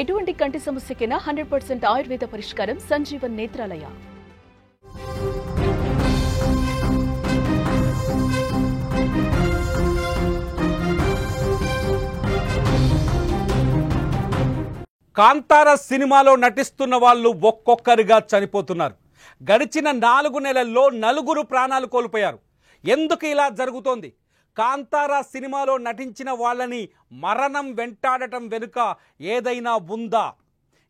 ఎటువంటి కంటి సమస్యకైనా 100% ఆయుర్వేద పరిష్కారం సంజీవన్ నేత్రాలయ. కాంతార సినిమాలో నటిస్తున్న వాళ్ళు ఒక్కొక్కరిగా చనిపోతున్నారు. గడిచిన 4 నెలల్లో 4 ప్రాణాలు కోల్పోయారు. ఎందుకు ఇలా జరుగుతోంది? కాంతార సినిమాలో నటించిన వాళ్ళని మరణం వెంటాడటం వెనుక ఏదైనా ఉందా?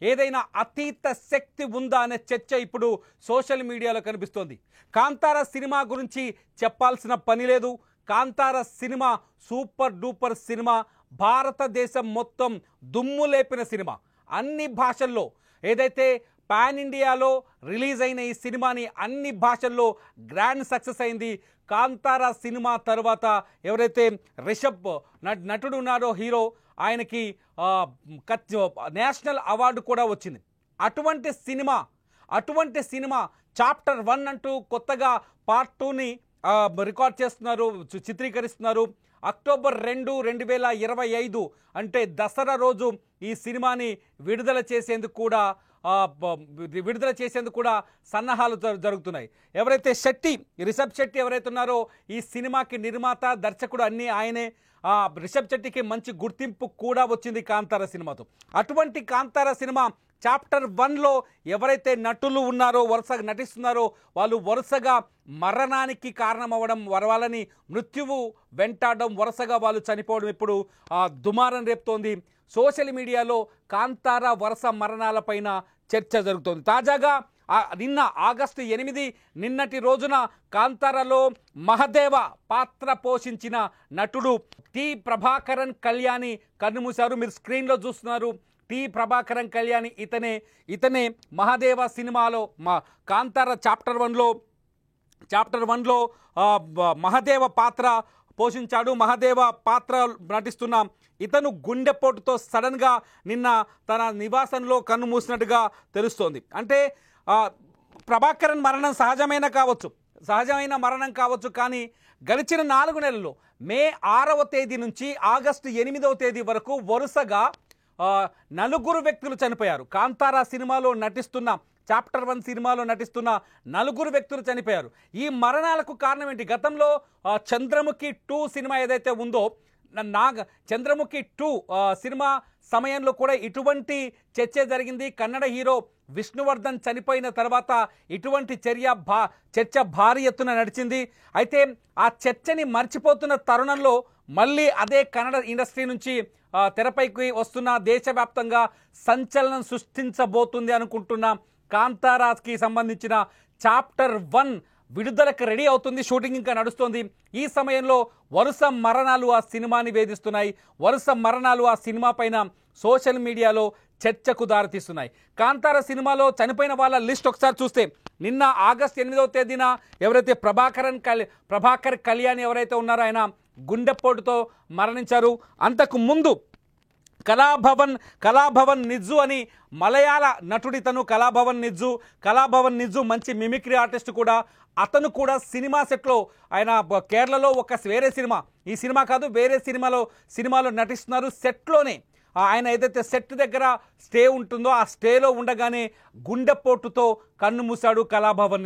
ఏదైనా అతీత శక్తి ఉందా అనే చర్చ ఇప్పుడు సోషల్ మీడియాలో కనిపిస్తోంది. కాంతార సినిమా గురించి చెప్పాల్సిన పని లేదు. Kantara cinema super duper cinema, భారతదేశం మొత్తం దుమ్ము లేపిన సినిమా. అన్ని భాషల్లో, ఏదైతే పాన్ ఇండియాలో రిలీజ్ అయిన ఈ సినిమాని అన్ని భాషల్లో గ్రాండ్ సక్సెస్ అయింది. కాంతార సినిమా తర్వాత ఎవరైతే రిషబ్ నటుడు ఉన్నారో, హీరో, ఆయనకి నేషనల్ అవార్డు కూడా వచ్చింది. అటువంటి సినిమా చాప్టర్ 1 అంటూ కొత్తగా పార్ట్ 2ని రికార్డ్ చేస్తున్నారు, చిత్రీకరిస్తున్నారు. అక్టోబర్ 2, 2025 అంటే దసరా రోజు ఈ సినిమాని విడుదల చేసేందుకు కూడా సన్నాహాలు జరుగుతున్నాయి. ఎవరైతే రిషబ్ శెట్టి ఎవరైతే ఉన్నారో ఈ సినిమాకి నిర్మాత, దర్శకుడు అన్నీ ఆయనే. రిషబ్ శెట్టికి మంచి గుర్తింపు కూడా వచ్చింది కాంతార సినిమాతో. అటువంటి కాంతార సినిమా చాప్టర్ 1లో ఎవరైతే నటులు ఉన్నారో, వరుసగా నటిస్తున్నారో, వాళ్ళు వరుసగా మరణానికి కారణమవ్వడం, వాళ్ళని మృత్యువు వెంటాడడం, వరుసగా వాళ్ళు చనిపోవడం ఇప్పుడు దుమారం రేపుతోంది. సోషల్ మీడియాలో కాంతార వరుస మరణాలపైన చర్చ జరుగుతోంది. తాజాగా నిన్న ఆగస్టు 8 నిన్నటి రోజున కాంతారలో మహదేవ పాత్ర పోషించిన నటుడు టి ప్రభాకరన్ కళ్యాణి కన్నుమూశారు. మీరు స్క్రీన్లో చూస్తున్నారు. టి ప్రభాకరన్ కళ్యాణి ఇతనే మహదేవ సినిమాలో కాంతార చాప్టర్ 1లో మహదేవ పాత్ర పోషించాడు. మహదేవ పాత్ర నటిస్తున్న ఇతను గుండెపోటుతో సడన్గా నిన్న తన నివాసంలో కన్ను మూసినట్టుగా తెలుస్తోంది. అంటే ప్రభాకరన్ మరణం సహజమైన మరణం కావచ్చు, కానీ గడిచిన 4 నెలల్లో మే 6వ తేదీ నుంచి ఆగస్టు 8వ తేదీ వరకు వరుసగా 4 వ్యక్తులు చనిపోయారు. కాంతార సినిమాలో నటిస్తున్న చాప్టర్ 1 సినిమాలో నటిస్తున్న 4 వ్యక్తులు చనిపోయారు. ఈ మరణాలకు కారణం ఏంటి? గతంలో చంద్రముఖి 2 సినిమా ఏదైతే ఉందో, చంద్రముఖి 2 సినిమా సమయంలో కూడా ఇటువంటి చర్చ జరిగింది. కన్నడ హీరో విష్ణువర్ధన్ చనిపోయిన తర్వాత ఇటువంటి చర్చ భారీ ఎత్తున నడిచింది. అయితే ఆ చర్చని మర్చిపోతున్న తరుణంలో మళ్ళీ అదే కన్నడ ఇండస్ట్రీ నుంచి తెరపైకి వస్తున్న, దేశవ్యాప్తంగా సంచలనం సృష్టించబోతుంది అనుకుంటున్న కాంతారాకి సంబంధించిన చాప్టర్ 1 విడుదలకు రెడీ అవుతుంది. షూటింగ్ ఇంకా నడుస్తోంది. ఈ సమయంలో వరుస మరణాలు ఆ సినిమాని వేధిస్తున్నాయి. వరుస మరణాలు ఆ సినిమా పైన సోషల్ మీడియాలో చర్చకు దారితీస్తున్నాయి. కాంతార సినిమాలో చనిపోయిన వాళ్ళ లిస్ట్ ఒకసారి చూస్తే, నిన్న ఆగస్టు 8వ తేదీన ఎవరైతే ప్రభాకర్ కళ్యాణి ఎవరైతే ఉన్నారో ఆయన గుండెపోటుతో మరణించారు. అంతకు ముందు కళాభవన్ నిజ్జు అని మలయాళ నటుడితను. కళాభవన్ నిజ్జు మంచి మిమిక్రీ ఆర్టిస్ట్ కూడా. అతను కూడా సినిమా సెట్లో, ఆయన కేరళలో వేరే సినిమా, ఈ సినిమా కాదు వేరే సినిమాలో నటిస్తున్నారు. సెట్లోనే ఆయన ఏదైతే సెట్ దగ్గర స్టే ఉంటుందో ఆ స్టేలో ఉండగానే గుండెపోటుతో కన్ను మూశాడు కళాభవన్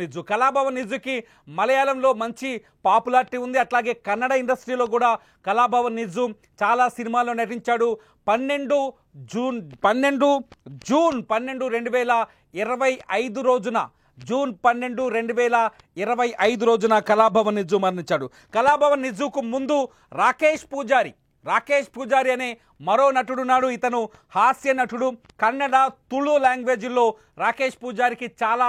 నిజ్జుకి మలయాళంలో మంచి పాపులారిటీ ఉంది. అట్లాగే కన్నడ ఇండస్ట్రీలో కూడా కళాభవన్ నిజ్జు చాలా సినిమాల్లో నటించాడు. 12 జూన్ 2025 రోజున కళాభవన్ నిజ్జు మరణించాడు. కళాభవన్ నిజ్జుకు ముందు రాకేష్ పూజారి అనే మరో నటుడున్నాడు. ఇతను హాస్య నటుడు. కన్నడ, తుళు లాంగ్వేజ్లో రాకేష్ పూజారికి చాలా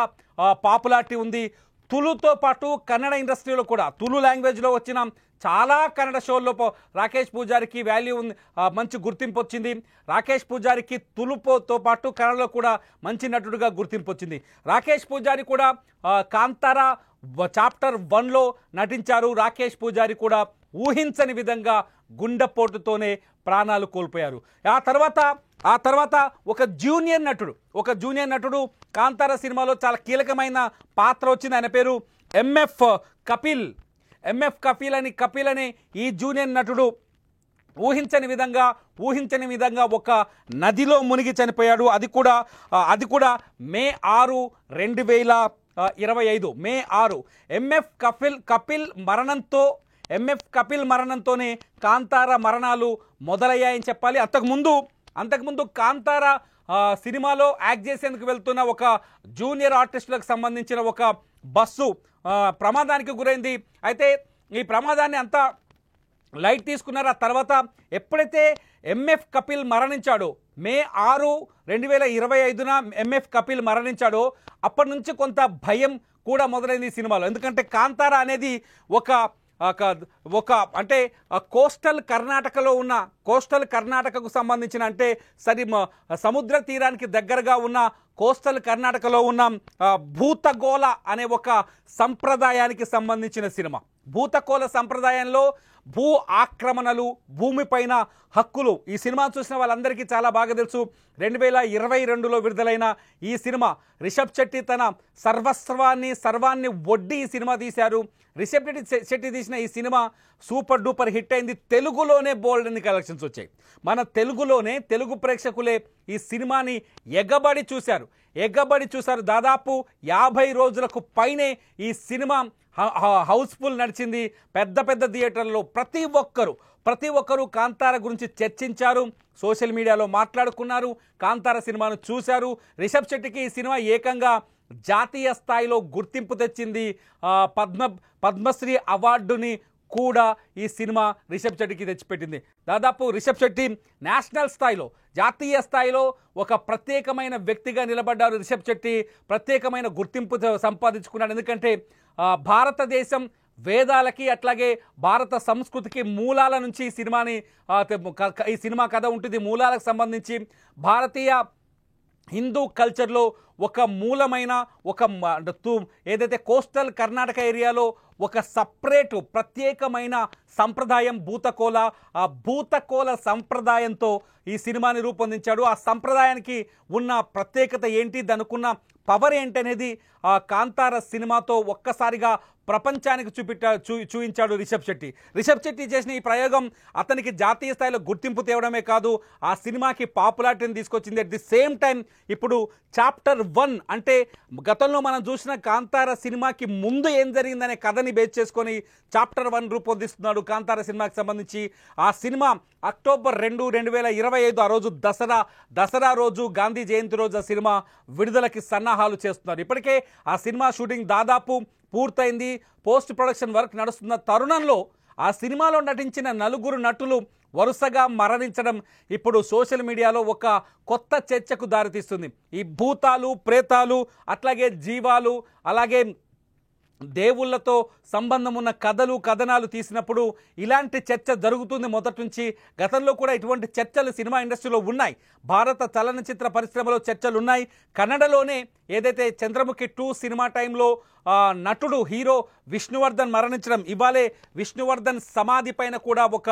పాపులారిటీ ఉంది. తుళుతో పాటు కన్నడ ఇండస్ట్రీలో కూడా తుళు లాంగ్వేజ్లో వచ్చిన చాలా కన్నడ షోల్లో రాకేష్ పూజారికి వాల్యూ ఉంది, మంచి గుర్తింపు వచ్చింది. రాకేష్ పూజారికి తులుపుతో పాటు కన్నడలో కూడా మంచి నటుడుగా గుర్తింపు వచ్చింది. రాకేష్ పూజారి కూడా కాంతార చాప్టర్ 1లో నటించారు. రాకేష్ పూజారి కూడా ఊహించని విధంగా గుండెపోటుతోనే ప్రాణాలు కోల్పోయారు. ఆ తర్వాత ఒక జూనియర్ నటుడు కాంతార సినిమాలో చాలా కీలకమైన పాత్ర వచ్చింది. ఆయన పేరు ఎంఎఫ్ కపిల్ అని ఈ జూనియర్ నటుడు ఊహించని విధంగా ఒక నదిలో మునిగి చనిపోయాడు. అది కూడా మే 6, 2025 మే 6 ఎంఎఫ్ కపిల్ మరణంతోనే కాంతార మరణాలు మొదలయ్యాయని చెప్పాలి. అంతకుముందు కాంతార సినిమాలో యాక్ట్ చేసేందుకు వెళ్తున్న ఒక జూనియర్ ఆర్టిస్టులకు సంబంధించిన ఒక బస్సు ప్రమాదానికి గురైంది. అయితే ఈ ప్రమాదాన్ని అంతా లైట్ తీసుకున్నారు. ఆ తర్వాత ఎప్పుడైతే ఎంఎఫ్ కపిల్ మరణించాడో మే 6, 2025న ఎంఎఫ్ కపిల్ మరణించాడో అప్పటి నుంచి కొంత భయం కూడా మొదలైంది ఈ సినిమాలో. ఎందుకంటే కాంతార అనేది ఒక అంటే కోస్టల్ కర్ణాటకకు సంబంధించిన అంటే సముద్ర తీరానికి దగ్గరగా ఉన్న కోస్టల్ కర్ణాటకలో ఉన్న భూతగోళ అనే ఒక సంప్రదాయానికి సంబంధించిన సినిమా. భూతగోళ సంప్రదాయంలో భూ ఆక్రమణలు, భూమిపైన హక్కులు, ఈ సినిమా చూసిన వాళ్ళందరికీ చాలా బాగా తెలుసు. 2022లో విడుదలైన ఈ సినిమా రిషబ్ శెట్టి తన సర్వాన్ని ఒడ్డి ఈ సినిమా తీశారు. రిషబ్ శెట్టి తీసిన ఈ సినిమా సూపర్ డూపర్ హిట్ అయింది. తెలుగులోనే బోల్డ్ అని కలెక్షన్స్ వచ్చాయి. మన తెలుగు ప్రేక్షకులే ఈ సినిమాని ఎగబడి చూశారు. దాదాపు 50 రోజులకు పైనే ఈ సినిమా హౌస్ఫుల్ నడిచింది. పెద్ద థియేటర్లో ప్రతి ఒక్కరూ కాంతార గురించి చర్చించారు, సోషల్ మీడియాలో మాట్లాడుకున్నారు, కాంతార సినిమాను చూశారు. రిషబ్ శెట్టికి ఈ సినిమా ఏకంగా జాతీయ స్థాయిలో గుర్తింపు తెచ్చింది. పద్మశ్రీ అవార్డుని కూడా ఈ సినిమా రిషబ్ శెట్టికి తెచ్చిపెట్టింది. దాదాపు రిషబ్ శెట్టి నేషనల్ స్థాయిలో, జాతీయ స్థాయిలో ఒక ప్రత్యేకమైన వ్యక్తిగా నిలబడ్డారు. రిషబ్ శెట్టి ప్రత్యేకమైన గుర్తింపు సంపాదించుకున్నాడు. ఎందుకంటే భారతదేశం వేదాలకి అట్లాగే భారత సంస్కృతికి మూలాల నుంచి ఈ సినిమా కథ ఉంటుంది. మూలాలకు సంబంధించి భారతీయ హిందూ కల్చర్లో ఒక మూలమైన ఏదైతే కోస్టల్ కర్ణాటక ఏరియాలో ఒక ప్రత్యేకమైన సంప్రదాయం భూతకోల. ఆ భూతకోల సంప్రదాయంతో ఈ సినిమాని రూపొందించాడు. ఆ సంప్రదాయానికి ఉన్న ప్రత్యేకత ఏంటి, దానికున్న పవర్ ఏంటనేది ఆ కాంతార సినిమాతో ఒక్కసారిగా ప్రపంచానికి చూపించాడు రిషబ్ శెట్టి చేసిన ఈ ప్రయోగం అతనికి జాతీయ స్థాయిలో గుర్తింపు తేవడమే కాదు, ఆ సినిమాకి పాపులారిటీని తీసుకొచ్చింది. అట్ ది సేమ్ టైం ఇప్పుడు చాప్టర్ 1 అంటే గతంలో మనం చూసిన కాంతార సినిమాకి ముందు ఏం జరిగిందనే కథని బేస్ చేసుకొని చాప్టర్ 1 రూపొందిస్తున్నాడు కాంతార సినిమాకి సంబంధించి. ఆ సినిమా అక్టోబర్ 2, 2025 ఆ రోజు దసరా రోజు, గాంధీ జయంతి రోజు ఆ సినిమా విడుదలకి సన్నాహాలు చేస్తున్నారు. ఇప్పటికే ఆ సినిమా షూటింగ్ దాదాపు పూర్తయింది. పోస్ట్ ప్రొడక్షన్ వర్క్ నడుస్తున్న తరుణంలో ఆ సినిమాలో నటించిన 4 నటులు వరుసగా మరణించడం ఇప్పుడు సోషల్ మీడియాలో ఒక కొత్త చర్చకు దారితీస్తుంది. ఈ భూతాలు, ప్రేతాలు, అట్లాగే జీవాలు, అలాగే దేవుళ్ళతో సంబంధం ఉన్న కథనాలు తీసినప్పుడు ఇలాంటి చర్చ జరుగుతుంది మొదటి నుంచి. గతంలో కూడా ఇటువంటి చర్చలు సినిమా ఇండస్ట్రీలో ఉన్నాయి. భారత చలనచిత్ర పరిశ్రమలో చర్చలు ఉన్నాయి. కన్నడలోనే ఏదైతే చంద్రముఖి 2 సినిమా టైంలో నటుడు హీరో విష్ణువర్ధన్ మరణించడం, ఇవాళే విష్ణువర్ధన్ సమాధి పైన కూడా ఒక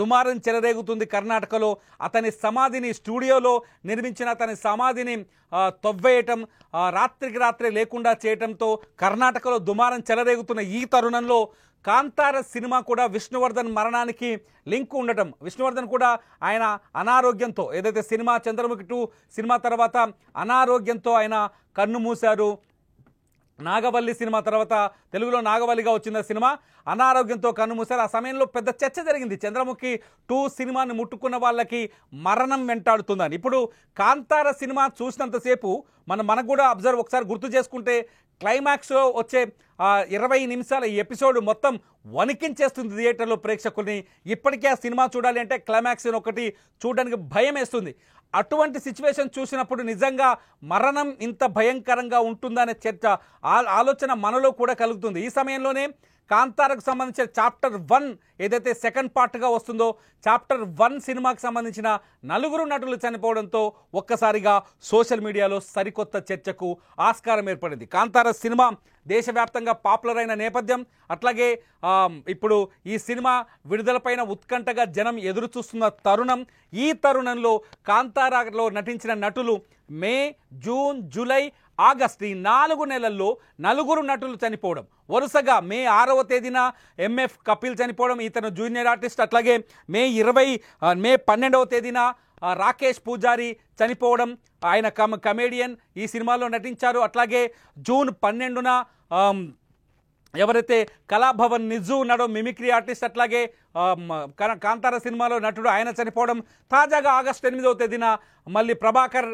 దుమారం చెలరేగుతుంది కర్ణాటకలో. అతని సమాధిని స్టూడియోలో నిర్మించిన అతని సమాధిని తవ్వేయటం, రాత్రికి రాత్రే లేకుండా చేయటంతో కర్ణాటకలో దుమారం చెలరేగుతున్న ఈ తరుణంలో కాంతార సినిమా కూడా విష్ణువర్ధన్ మరణానికి లింక్ ఉండటం, విష్ణువర్ధన్ కూడా ఆయన అనారోగ్యంతో ఏదైతే సినిమా చంద్రముఖి 2 సినిమా తర్వాత అనారోగ్యంతో ఆయన కన్ను మూశారు. నాగవల్లి సినిమా తర్వాత తెలుగులో నాగవల్లిగా వచ్చిన సినిమా అనారోగ్యంతో కన్నుమూశారు. ఆ సమయంలో పెద్ద చర్చ జరిగింది. చంద్రముఖి 2 సినిమాని ముట్టుకున్న వాళ్ళకి మరణం వెంటాడుతుందని. ఇప్పుడు కాంతార సినిమా చూసినంతసేపు మనకు కూడా ఒకసారి గుర్తు చేసుకుంటే క్లైమాక్స్లో వచ్చే 20 నిమిషాల ఈ ఎపిసోడ్ మొత్తం వణికించేస్తుంది థియేటర్లో ప్రేక్షకుల్ని. ఇప్పటికే ఆ సినిమా చూడాలి అంటే క్లైమాక్స్ ఒకటి చూడడానికి భయం వేస్తుంది. అటువంటి సిచ్యువేషన్ చూసినప్పుడు నిజంగా మరణం ఇంత భయంకరంగా ఉంటుందనే చర్చ ఆలోచన మనలో కూడా కలుగుతుంది. ఈ సమయంలోనే కాంతారకు సంబంధించిన చాప్టర్ 1 ఏదైతే సెకండ్ పార్ట్గా వస్తుందో చాప్టర్ 1 సినిమాకి సంబంధించిన 4 నటులు చనిపోవడంతో ఒక్కసారిగా సోషల్ మీడియాలో సరికొత్త చర్చకు ఆస్కారం ఏర్పడింది. కాంతార సినిమా దేశవ్యాప్తంగా పాపులర్ అయిన నేపథ్యం, అట్లాగే ఇప్పుడు ఈ సినిమా విడుదలపైన ఉత్కంఠగా జనం ఎదురు చూస్తున్న తరుణం. ఈ తరుణంలో కాంతారలో నటించిన నటులు మే, జూన్, జూలై, ఆగస్టు ఈ 4 నెలల్లో 4 నటులు చనిపోవడం, వరుసగా మే 6వ తేదీన ఎంఎఫ్ కపిల్ చనిపోవడం, ఇతను జూనియర్ ఆర్టిస్ట్. అట్లాగే మే 12వ తేదీన రాకేష్ పూజారి చనిపోవడం, ఆయన కమేడియన్, ఈ సినిమాలో నటించారు. అట్లాగే జూన్ 12న ఎవరైతే కళాభవన్ నిజు ఉన్నాడో మిమిక్రీ ఆర్టిస్ట్, అట్లాగే కాంతార సినిమాలో నటుడు, ఆయన చనిపోవడం. తాజాగా ఆగస్టు 8వ తేదీన మళ్ళీ ప్రభాకర్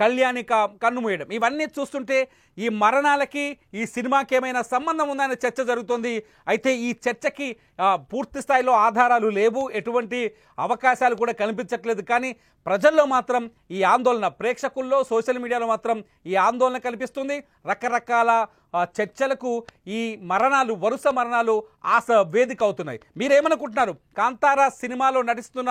కళ్యాణి కన్నుమూయడం. ఇవన్నీ చూస్తుంటే ఈ మరణాలకి ఈ సినిమాకి ఏమైనా సంబంధం ఉందనే చర్చ జరుగుతుంది. అయితే ఈ చర్చకి పూర్తి స్థాయిలో ఆధారాలు లేవు, ఎటువంటి అవకాశాలు కూడా కనిపించట్లేదు. కానీ ప్రజల్లో మాత్రం ఈ ఆందోళన, ప్రేక్షకుల్లో సోషల్ మీడియాలో మాత్రం ఈ ఆందోళన కనిపిస్తుంది. రకరకాల చర్చలకు ఈ మరణాలు, వరుస మరణాలు వేదిక అవుతున్నాయి. మీరేమనుకుంటున్నారు? కాంతారా సినిమాలో నటిస్తున్న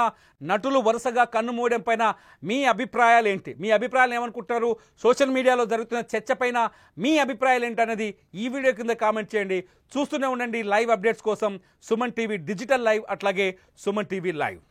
నటులు వరుసగా కన్నుమూయడం పైన మీ అభిప్రాయాలు ఏంటి? మీ అభిప్రాయాలు ఏమనుకుంటున్నారు? సోషల్ మీడియాలో జరుగుతున్న చర్చ పైన మీ అభిప్రాయాలు ఏంటనేది ఈ వీడియో కింద కామెంట్ చేయండి. చూస్తూనే ఉండండి లైవ్ అప్డేట్స్ కోసం సుమన్ టీవీ డిజిటల్ లైవ్, అట్లాగే సుమన్ టీవీ లైవ్.